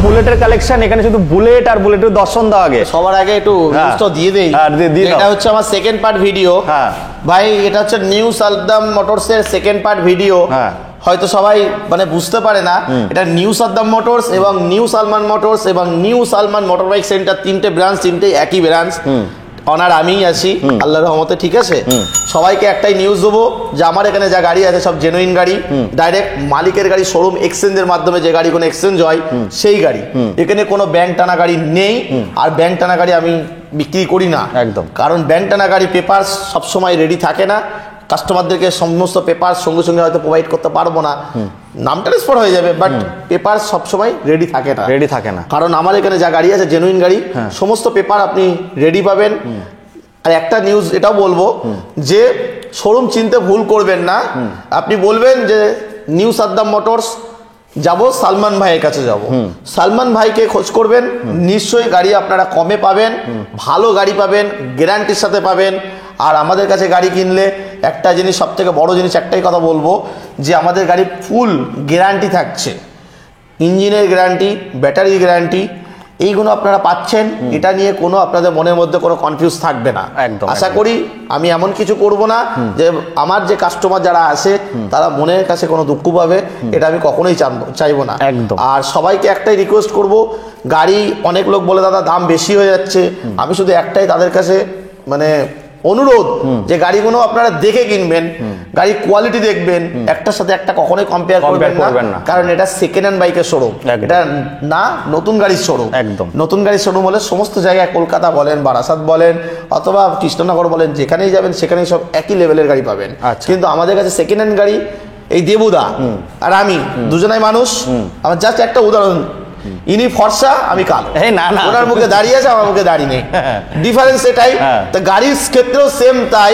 বুলেটের কালেকশন, এখানে শুধু বুলেট আর বুলেটের দর্শন দাও। আগে সবার আগে একটু নিউজটা দিয়ে দেই। এটা হচ্ছে আমার সেকেন্ড পার্ট ভিডিও। ভাই এটা হচ্ছে নিউ সাদ্দাম মোটরস এর সেকেন্ড পার্ট ভিডিও। হয়তো সবাই মানে বুঝতে পারে না, এটা নিউ সাদ্দাম মোটরস এবং নিউ সালমান মোটরস এবং new Salman motor bike centre, তিনটে ব্রাঞ্চ, তিনটে একই ব্রাঞ্চ। অনার আমিই আছি আল্লাহর রহমতে, ঠিক আছে। সবাইকে একটাই নিউজ দেবো যে আমার এখানে যা গাড়ি আছে সব জেনুইন গাড়ি, ডাইরেক্ট মালিকের গাড়ি, শোরুম এক্সচেঞ্জের মাধ্যমে যে গাড়ি কোনো এক্সচেঞ্জ হয় সেই গাড়ি। এখানে কোনো ব্যাংক টানা গাড়ি নেই, আর ব্যাংক টানা গাড়ি আমি বিক্রি করি না একদম। কারণ ব্যাংক টানা গাড়ি পেপার সবসময় রেডি থাকে না, কাস্টমারদেরকে সমস্ত পেপার সঙ্গে সঙ্গে হয়তো প্রোভাইড করতে পারবো না, নাম ট্রান্সফার হয়ে যাবে, বাট পেপার সবসময় রেডি থাকে না। কারণ আমার এখানে যা গাড়ি আছে জেনুইন গাড়ি, সমস্ত পেপার আপনি রেডি পাবেন। আর একটা নিউজ এটাও বলবো যে শোরুম চিনতে ভুল করবেন না, আপনি বলবেন যে নিউ সাদ্দাম মোটরস যাব, সালমান ভাইয়ের কাছে যাব, সালমান ভাইকে খোঁজ করবেন, নিশ্চয়ই গাড়ি আপনারা কমে পাবেন, ভালো গাড়ি পাবেন, গ্যারান্টির সাথে পাবেন। আর আমাদের কাছে গাড়ি কিনলে একটা জিনিস, সব থেকে বড় জিনিস একটাই কথা বলবো যে আমাদের গাড়ি ফুল গ্যারান্টি থাকছে, ইঞ্জিনের গ্যারান্টি, ব্যাটারির গ্যারান্টি, এইগুলো আপনারা পাচ্ছেন। এটা নিয়ে কোনো আপনাদের মনের মধ্যে কোনো কনফিউজ থাকবে না। আশা করি আমি এমন কিছু করব না যে আমার যে কাস্টমার যারা আসে তারা মনের কাছে কোনো দুঃখ পাবে, এটা আমি কখনোই চাইবো না একদম। আর সবাইকে একটাই রিকোয়েস্ট করব, গাড়ি অনেক লোক বলে দাদা দাম বেশি হয়ে যাচ্ছে, আমি শুধু একটাই তাদের কাছে মানে অনুরোধ যে গাড়িগুলো আপনারা দেখে কিনবেন, গাড়ির কোয়ালিটি দেখবেন, একটার সাথে একটা কখনোই কম্পেয়ার করবেন না, কারণ এটা সেকেন্ড হ্যান্ড বাইকের শোরুম, এটা না নতুন গাড়ির শোরুম। একদম নতুন গাড়ির শোরুম হলে সমস্ত জায়গায়, কলকাতা বলেন, বারাসাত বলেন, অথবা কৃষ্ণনগর বলেন, যেখানেই যাবেন সেখানেই সব একই লেভেলের গাড়ি পাবেন। কিন্তু আমাদের কাছে সেকেন্ড হ্যান্ড গাড়ি, এই দেবুদা আর আমি দুজনাই মানুষ, আমার জাস্ট একটা উদাহরণ, ইনি ফর্সা আমি কালো, ওনার মুখে দাঁড়িয়ে আছে আমার মুখে দাঁড়িয়ে নেই, ডিফারেন্স এটাই। তো গাড়ির ক্ষেত্রেও সেম তাই,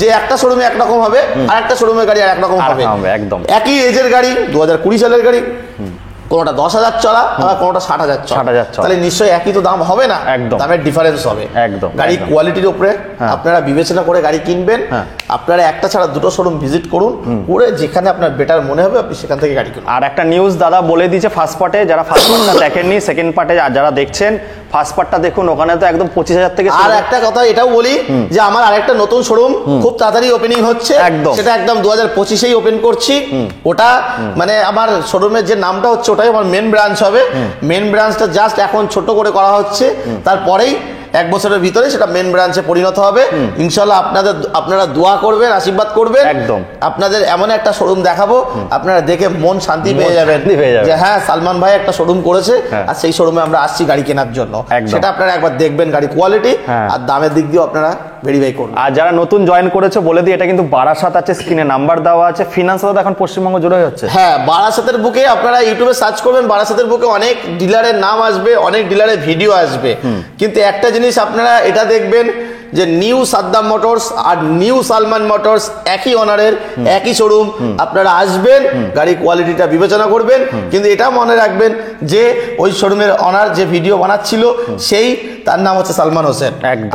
যে একটা শোরুমে একরকম হবে আর একটা শোরুমের গাড়ি আর একরকম হবে, একদম একই এজের গাড়ি, 2020 সালের গাড়ি, কোনটা 10,000 চলা আর কোনটা 60,000 চলা, তাহলে নিশ্চয়ই একই তো দাম হবে না, দামের ডিফারেন্স হবে একদম। গাড়ির কোয়ালিটির উপরে আপনারা বিবেচনা করে গাড়ি কিনবেন। আপনারা একটা ছাড়া দুটো শোরুম ভিজিট করুন, করে যেখানে আপনার বেটার মনে হবে আপনি সেখান থেকে গাড়ি কিনুন। আর একটা নিউজ দাদা বলে দিয়েছে ফার্স্ট পার্টে, যারা ফার্স্ট পার্টটা দেখেননি সেকেন্ড পার্টে যারা দেখছেন, ফার্স্ট পার্টটা দেখুন, ওখানে তো একদম 25,000 থেকে। আর একটা কথা এটাও বলি যে আমার আরেকটা নতুন শোরুম খুব তাড়াতাড়ি ওপেনিং হচ্ছে, একদম সেটা একদম 2025-এই ওপেন করছি। ওটা মানে আমার শোরুমের যে নামটা হচ্ছে ওটাই আমার মেন ব্রাঞ্চ হবে। মেন ব্রাঞ্চটা জাস্ট এখন ছোট করে করা হচ্ছে, তারপরেই 1 বছরের ভিতরে সেটা মেন ব্রাঞ্চে পরিণত হবে ইনশাআল্লাহ। আপনারা দোয়া করবেন, আশীর্বাদ করবেন, একদম আপনাদের এমন একটা শোরুম দেখাবো আপনারা দেখে মন শান্তি পেয়ে যাবেন যে হ্যাঁ সালমান ভাই একটা শোরুম করেছে, আর সেই শোরুমে আমরা আসছি গাড়ি কেনার জন্য। সেটা আপনারা একবার দেখবেন, গাড়ি কোয়ালিটি আর দামের দিক দিয়ে আপনারা ভেরিফাই করুন। আর যারা নতুন জয়েন করেছে বলে দিই, এটা কিন্তু বারাসাত আছে, স্ক্রিনে নাম্বার দেওয়া আছে। ফিনান্স তো এখন পশ্চিমবঙ্গ জুড়ে হচ্ছে। হ্যাঁ, বারাসাতের বুকে আপনারা ইউটিউবে সার্চ করবেন, বারাসাতের বুকে অনেক ডিলারের নাম আসবে, অনেক ডিলারের ভিডিও আসবে, কিন্তু একটা জিনিস আপনারা এটা দেখবেন যে নিউ সাদ্দাম মোটরস আর নিউ সালমান মোটরস একই অনারের, একই শোরুম। আপনারা আসবেন, গাড়ি কোয়ালিটিটা বিবেচনা করবেন, কিন্তু এটা মনে রাখবেন যে ওই শোরুমের অনার যে ভিডিও বানাচ্ছিল সেই তার নাম হচ্ছে সালমান হোসেন।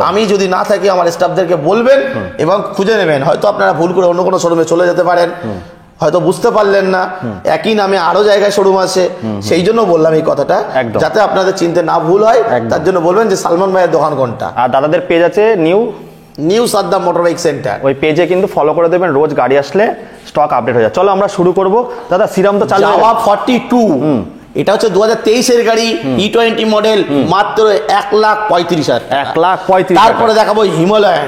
আমি যদি না থাকি আমার স্টাফদেরকে বলবেন এবং খুঁজে নেবেন, হয়তো আপনারা ভুল করে অন্য কোনো শোরুমে চলে যেতে পারেন, হয়তো বুঝতে পারলেন না, একই নামে আরো জায়গায় শোরুম আছে, সেই জন্য বললাম এই কথাটা, যাতে আপনাদের চিনতে না ভুল হয়। তার জন্য বলবেন যে সালমান ভাইয়ের দোকান কোনটা। আর দাদাদের পেজ আছে new Saddam motor bike centre, ওই পেজে কিন্তু ফলো করে দেবেন, রোজ গাড়ি আসলে স্টক আপডেট হয়ে যায়। চলো আমরা শুরু করব। দাদা সিরাম তো চালু, জাভা 42, এটা হচ্ছে 2023-এর গাড়ি, E20 মডেল, মাত্র 1,35,000। 1,35,000। তারপরে দেখাবো হিমালয়ান,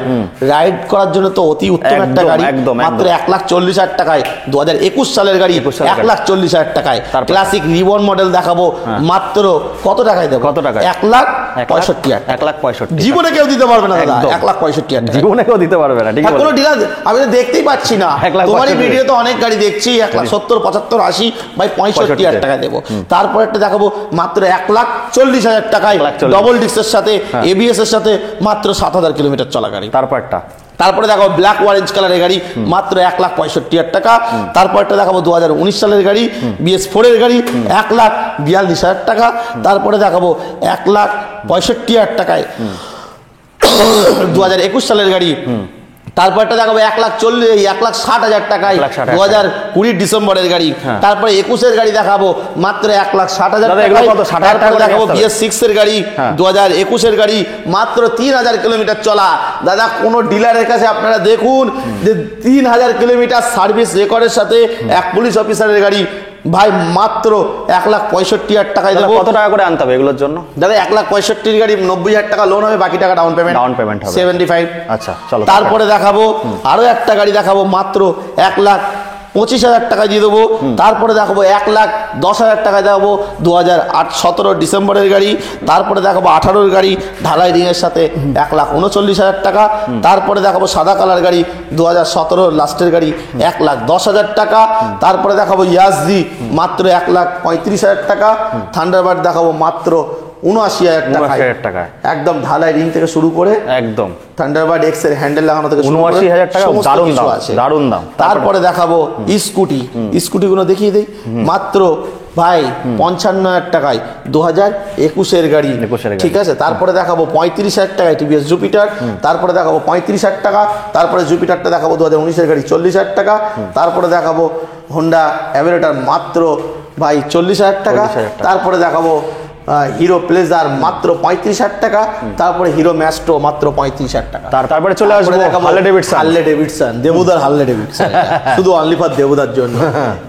রাইড করার জন্য তো অতি উত্তম একটা গাড়ি, মাত্র 1,40,000 টাকায়, 2021 সালের গাড়ি, 1,40,000 টাকায়। ক্লাসিক রিবন মডেল দেখাবো, মাত্র কত টাকায় দেবো? কত টাকা? 1,65,000। 1,65,000 জীবনে কেউ দিতে পারবে না দাদা, 1,65,000 জীবনে কেউ দিতে পারবে না। কোনো ডিলার আমি তো দেখতেই পাচ্ছি না, তোমার ভিডিও তো অনেক গাড়ি দেখছি, 1,70,000, 75,000, 80, ভাই 65,000 টাকা দেবো। তারপর একটা দেখাবো মাত্র 1,40,000 টাকায়, ডবল ডিস্কের সাথে, এবিএস এর সাথে, মাত্র 7,000 কিলোমিটার চলা গাড়ি। তারপরে দেখো ব্ল্যাক অরেঞ্জ কালারের গাড়ি, মাত্র 1,65,000 টাকা। তারপর একটা দেখাবো 2019 সালের গাড়ি, BS4 এর গাড়ি, 1,42,000 টাকা। তারপরে দেখাবো 1,65,000 টাকায় 2021 সালের গাড়ি, তারপরটা দেখাবো 1,60,000 টাকায় 2020 ডিসেম্বরের গাড়ি। তারপরে 21-এর গাড়ি দেখাবো মাত্র 1,60,000 টাকায়। তারপরে দেখাবো BS6 এর গাড়ি 2021-এর গাড়ি মাত্র 3,000 কিলোমিটার চলা। দাদা কোনো ডিলারের কাছে আপনারা দেখুন যে 3,000 কিলোমিটার সার্ভিস রেকর্ডের সাথে এক পুলিশ অফিসারের গাড়ি ভাই মাত্র 1,65,000 টাকায় দেবো। কত টাকা করে আনতে হবে এগুলোর জন্য? দাদা 1,65,000 গাড়ি 90,000 টাকা লোন হবে, বাকি টাকা ডাউন পেমেন্ট হবে 75। আচ্ছা চলো। তারপরে দেখাবো আরো একটা গাড়ি দেখাবো মাত্র 1,25,000 টাকা দিয়ে দেবো। তারপরে দেখাবো 1,10,000 টাকায় দেখাবো 2017 ডিসেম্বরের গাড়ি। তারপরে দেখাবো 18-এর গাড়ি ঢালাই রিংয়ের সাথে 1,39,000 টাকা। তারপরে দেখাবো সাদা কালার গাড়ি 2017 লাস্টের গাড়ি 1,10,000 টাকা। তারপরে দেখাবো ইয়াসজি মাত্র 1,35,000 টাকা। থান্ডারবার্ড দেখাবো মাত্র 79,000 টাকা একদম ঢালাই রিং থেকে শুরু করে একদম থান্ডারবার্ড এক্স এর হ্যান্ডেল লাগানো থেকে 79,000 টাকা, দারুণ দাম আছে, দারুণ দাম। তারপরে দেখাবো স্কুটি গুলো দেখিয়ে দেই মাত্র ভাই 55,000 টাকায় 2021-এর গাড়ি, ঠিক আছে। তারপরে দেখাবো 35,000 টাকায় টিভিএস জুপিটার। তারপরে দেখাবো 35,000 টাকা। তারপরে জুপিটারটা দেখাবো 2019-এর গাড়ি 40,000 টাকা। তারপরে দেখাবো হোন্ডা অ্যাভেরেটার মাত্র ভাই 40,000 টাকা। তারপরে দেখাবো হিরো প্লেজার মাত্র 35,000 টাকা। তারপরে হিরো ম্যাস্ট্রো মাত্র 35,000 টাকা। তারপরে চলে আসবে হার্লে ডেভিডসন দেবুদার হার্লে ডেভিডসন শুধু অনলি ফর দেবুদার জন্য।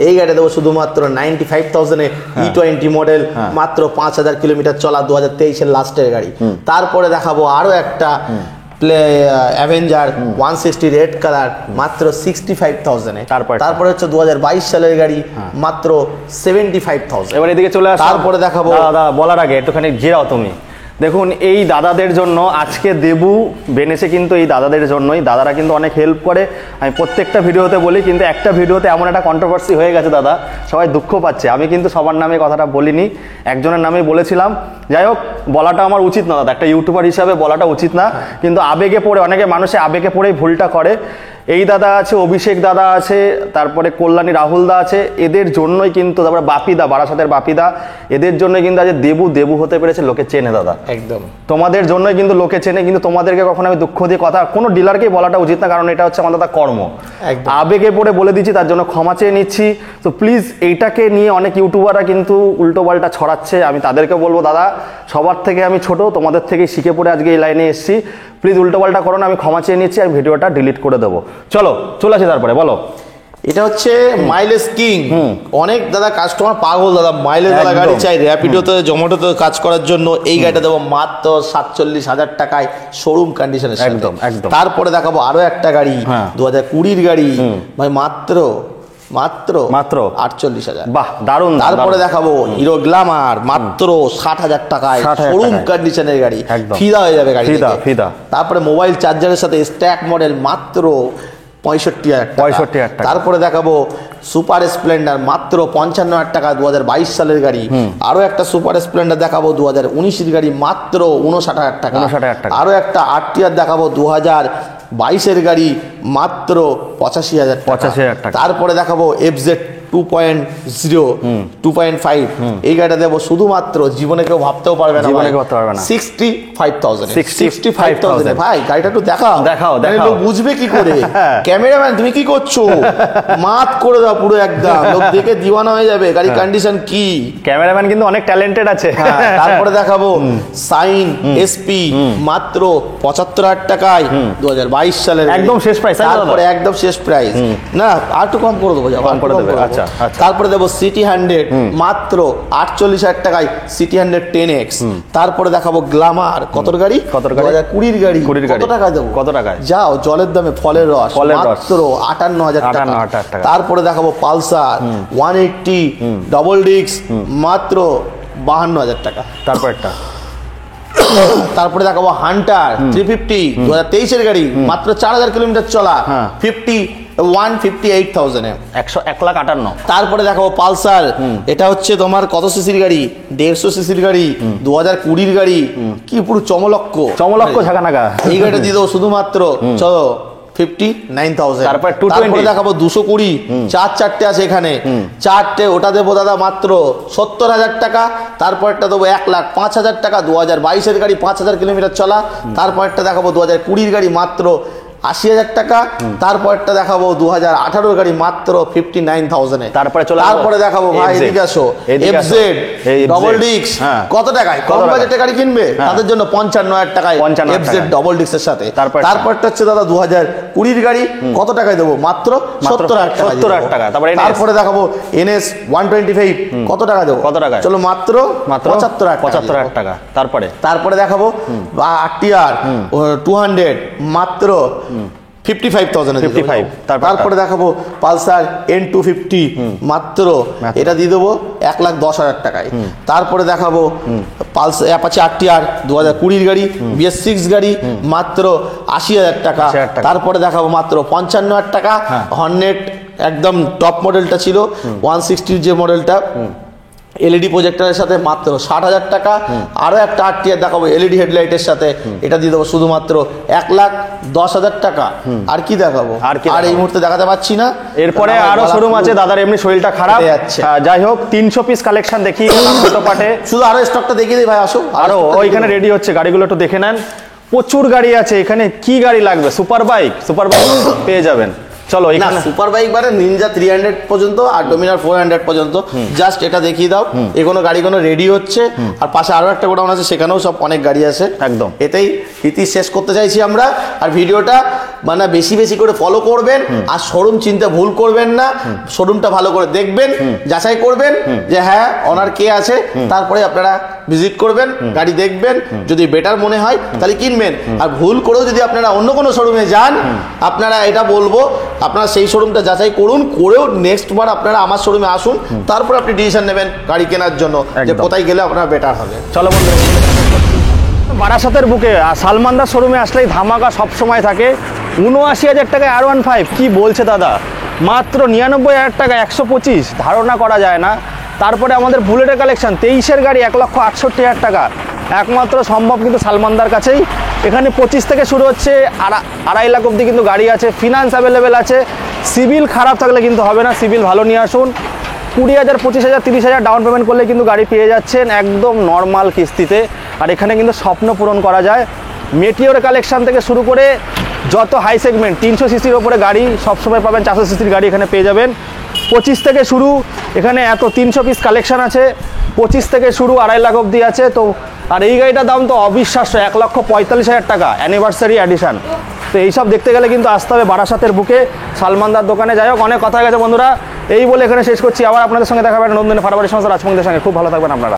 এই গাড়ি দেবো শুধুমাত্র 95,000-এ E20 মডেল, মাত্র 5,000 কিলোমিটার চলা, 2023-এর লাস্টের গাড়ি। তারপরে দেখাবো আরো একটা অ্যাভেঞ্জার 160 রেড কালার মাত্র 65,000-এ। তারপরে হচ্ছে 2022 সালের গাড়ি মাত্র 75,000। এবার এদিকে চলে আসো। তারপরে দেখাবো দাদা বলার আগে একটুখানি জিরাও তুমি। দেখুন এই দাদাদের জন্য আজকে দেবু বেনেছে, কিন্তু এই দাদাদের জন্যই। দাদারা কিন্তু অনেক হেল্প করে, আমি প্রত্যেকটা ভিডিওতে বলি, কিন্তু একটা ভিডিওতে এমন একটা কন্ট্রোভার্সি হয়ে গেছে দাদা, সবাই দুঃখ পাচ্ছে। আমি কিন্তু সবার নামে কথাটা বলিনি, একজনের নামেই বলেছিলাম। যাই হোক, বলাটা আমার উচিত না দাদা, একটা ইউটিউবার হিসাবে বলাটা উচিত না, কিন্তু আবেগে পড়ে অনেকে মানুষে আবেগে পড়েই ভুলটা করে। এই দাদা আছে, অভিষেক দাদা আছে, তারপরে কল্যাণী রাহুল দা আছে, এদের জন্যই কিন্তু, তারপরে বাপিদা, বারাসাতের বাপিদা, এদের জন্যই কিন্তু আজ দেবু হতে পেরেছে, লোকে চেনে দাদা। একদম তোমাদের জন্যই কিন্তু লোকে চেনে, কিন্তু তোমাদেরকে কখনো আমি দুঃখ দিয়ে কথা কোনো ডিলারকেই বলাটা উচিত না, কারণ এটা হচ্ছে আমাদের কর্ম। আবেগে পড়ে বলে দিচ্ছি, তার জন্য ক্ষমা চেয়ে নিচ্ছি। তো প্লিজ এইটাকে নিয়ে অনেক ইউটিউবাররা কিন্তু উল্টো পাল্টা ছড়াচ্ছে, আমি তাদেরকে বলবো দাদা সবার থেকে আমি ছোট, তোমাদের থেকেই শিখে পড়ে আজকে এই লাইনে এসেছি, প্লিজ উল্টো পাল্টা করো না, আমি ক্ষমা চেয়ে নিচ্ছি, আর ভিডিওটা ডিলিট করে দেবো। চলো চলে আসি, তারপরে বলো। এটা হচ্ছে মাইলেজ কিং। অনেক দাদা কাস্টমার পাগল, দাদা মাইলেজ দাদা গাড়ি চাই র্যাপিডোতে জোম্যাটোতে কাজ করার জন্য। এই গাড়িটা দেবো মাত্র 47,000 টাকায় শোরুম কন্ডিশনের সাথে। একদম একদম। তারপরে দেখাবো আরো একটা গাড়ি 2020-এর গাড়ি ভাই মাত্র 48,000। বাহ দারুণ। তারপরে দেখাবো হিরো গ্ল্যামার মাত্র 60,000 টাকায় শোরুম কন্ডিশনের গাড়ি, ফিদা হয়ে যাবে গাড়ি, ফিদা। তারপরে মোবাইল চার্জারের সাথে স্ট্যাক মডেল মাত্র 65,000 টাকা। তারপরে দেখাবো সুপার স্প্লেন্ডার মাত্র 55,000 টাকা, 2022 সালের গাড়ি। আরো একটা সুপার স্প্লেন্ডার দেখাবো 2019-এর গাড়ি মাত্র 59,000 টাকা। আরো একটা আরটিআর দেখাবো 2022-এর গাড়ি মাত্র 85,000 টাকা। তারপরে দেখাবো FZ 2.5 এই গাড়িটা দেবো শুধুমাত্র, জীবনে কেউ ভাবতেও পারবে না, 65,000। ভাই গাড়িটা একটু দেখাও, লোক বুঝবে কি করে? ক্যামেরাম্যান তুমি কি করছো? মাত করে দাও পুরো একদম, লোক দেখে দিওয়ানা হয়ে যাবে গাড়ির কন্ডিশন কি। ক্যামেরাম্যান কিন্তু অনেক ট্যালেন্টেড আছে। তারপরে দেখাবো সাইন SP মাত্র 75,000 টাকায়, 2022 সালের একদম শেষ প্রাইস। তারপরে একদম শেষ প্রাইস না, আর একটু কম করে দেবো, কম করে দেবো। তারপরে দেবো সিটি 100 মাত্র 48,000 টাকায়, সিটি 100 10X। তারপরে দেখাবো গ্ল্যামার, কত গাড়ি? 2020-এর গাড়ি। কত টাকায় দেবো? কত টাকায়? যাও জলের দামে ফলের রস মাত্র 58,000 টাকা। তারপরে দেখাবো পালসার 180 ডবল ডিস্ক মাত্র 52,000 টাকা। তারপরে দেখাবো হান্টার 350 2023-এর গাড়ি, মাত্র 4,000 কিলোমিটার চলা, 158,000-এ, 1,58,000। তারপরে দেখাবো পালসার, এটা হচ্ছে তোমার কত সিসির গাড়ি? 150 সিসির গাড়ি, 2020-এর গাড়ি, কি পুরো চমলক্ষ ঝাঁকানাকা। এই গাড়িটা দিয়ে দেবো শুধুমাত্র 59,000। তারপরে দেখাবো 220 চারটে আছে এখানে, চারটে, ওটা দেবো দাদা মাত্র 70,000 টাকা। তারপরটা দেবো 1,05,000 টাকা, 2022-এর গাড়ি, 5,000 কিলোমিটার চলা। তারপরটা দেখাবো 2020-এর গাড়ি মাত্র 80,000 টাকা। তারপরটা দেখাবো 2018 গাড়ি মাত্র 59,000 এ। তারপরে দেখাবো ভাই এদিকে আসো FZ ডবল ডিস্ক কত টাকায়, কম বাজেটে গাড়ি কিনবে তাদের জন্য 55,000 টাকায় FZ ডবল ডিস্কের সাথে। তারপরটা হচ্ছে দাদা 2020 গাড়ি কত টাকায় দেবো, মাত্র 70,000 টাকা। তারপরে দেখাবো NS 125 কত টাকা দেবো, কত টাকা, চলো মাত্র 75,000 টাকা। তারপরে দেখাবো RTR 200 মাত্র 55,000। তারপরে দেখাবো পালসার N250 মাত্র এটা দিয়ে দেবো 1,10,000 টাকায়। তারপরে দেখাবো পালসার অ্যাপাচি RTR 2020 গাড়ি BS6 গাড়ি মাত্র 80,000 টাকা। তারপরে দেখাবো মাত্র 55,000 টাকা হর্নেট একদম টপ মডেলটা ছিল 160 যে মডেলটা এলইডি প্রজেক্টরের সাথে মাত্র 60,000 টাকা। আরো একটা RTR দেখাবো এলইডি হেডলাইটের সাথে, এটা দিয়ে দেবো শুধুমাত্র 1,10,000 টাকা। আর কি দেখাবো, আর এই মুহূর্তে দেখাতে পাচ্ছি না। এরপরে আরো শোরুম আছে, দাদার এমনি শরীরটা খারাপ, যাই হোক 300 পিস কালেকশন দেখি ছোট পাটে। শুধু আরো স্টকটা দেখিয়ে দিই ভাই, আসো। আরো ওইখানে রেডি হচ্ছে, গাড়িগুলো একটু দেখে নেন, প্রচুর গাড়ি আছে এখানে। কি গাড়ি লাগবে, সুপার বাইক পেয়ে যাবেন। চলো এখানে সুপার বাইক মানে নিনজা 300 পর্যন্ত আর ডোমিনার 400 পর্যন্ত, জাস্ট এটা দেখিয়ে দাও। এগুলো গাড়িগুলো রেডি হচ্ছে, আর পাশে আরো একটা গোডাউন আছে, সেখানেও সব অনেক গাড়ি আছে। একদম এতেই ইতি শেষ করতে চাইছি আমরা। আর ভিডিওটা মানে বেশি বেশি করে ফলো করবেন, আর শোরুম চিনতে ভুল করবেন না। শোরুমটা ভালো করে দেখবেন, যাচাই করবেন যে হ্যাঁ ওনার কে আছে, তারপরে আপনারা ভিজিট করবেন, গাড়ি দেখবেন, যদি বেটার মনে হয় তাহলে কিনবেন। আর ভুল করেও যদি আপনারা অন্য কোনো শোরুমে যান, আপনারা এটা বলবো আপনারা সেই শোরুমটা যাচাই করুন, করেও নেক্সট বার আপনারা আমার শোরুমে আসুন, তারপর আপনি ডিসিশন নেবেন গাড়ি কেনার জন্য যে কোথায় গেলে আপনার বেটার হবে। চলো বন্ধুরা, বারাসাতের বুকে আর সালমানদার শোরুমে আসলেই ধামাকা সব সময় থাকে। 79,000 টাকায় R15 কি বলছে দাদা, মাত্র 99,000 টাকা 125, ধারণা করা যায় না। তারপরে আমাদের বুলেটের কালেকশন 23-এর গাড়ি 1,68,000 টাকা, একমাত্র সম্ভব কিন্তু সালমানদার কাছেই। এখানে 25 থেকে শুরু হচ্ছে, 2.5 লাখ অবধি কিন্তু গাড়ি আছে, ফিনান্স অ্যাভেলেবেল আছে। সিভিল খারাপ থাকলে কিন্তু হবে না, সিভিল ভালো নিয়ে আসুন। 20,000, 25,000, 30,000 ডাউন পেমেন্ট করলে কিন্তু গাড়ি পেয়ে যাচ্ছেন একদম নর্মাল কিস্তিতে। আর এখানে কিন্তু স্বপ্ন পূরণ করা যায়। মেটিওর কালেকশন থেকে শুরু করে যত হাই সেগমেন্ট 300 সিসির ওপরে গাড়ি সবসময় পাবেন, 400 সিসির গাড়ি এখানে পেয়ে যাবেন। 25 থেকে শুরু, এখানে এত 300 পিস কালেকশন আছে। 25 থেকে শুরু 2.5 লাখ অবধি আছে। তো আর এই গাড়িটার দাম তো অবিশ্বাস্য, 1,45,000 টাকা অ্যানিভার্সারি এডিশন। তো এইসব দেখতে গেলে কিন্তু আসতে হবে বারাসাতের বুকে সালমানদার দোকানে। যাই হোক, অনেক কথা হয়ে গেছে বন্ধুরা, এই বলে এখানে শেষ করছি। আবার আপনাদের সঙ্গে দেখা হবে নন্দনে ফারাবাড়ির সমস্ত রাজমন্দিরের সঙ্গে। খুব ভালো থাকবেন আপনারা।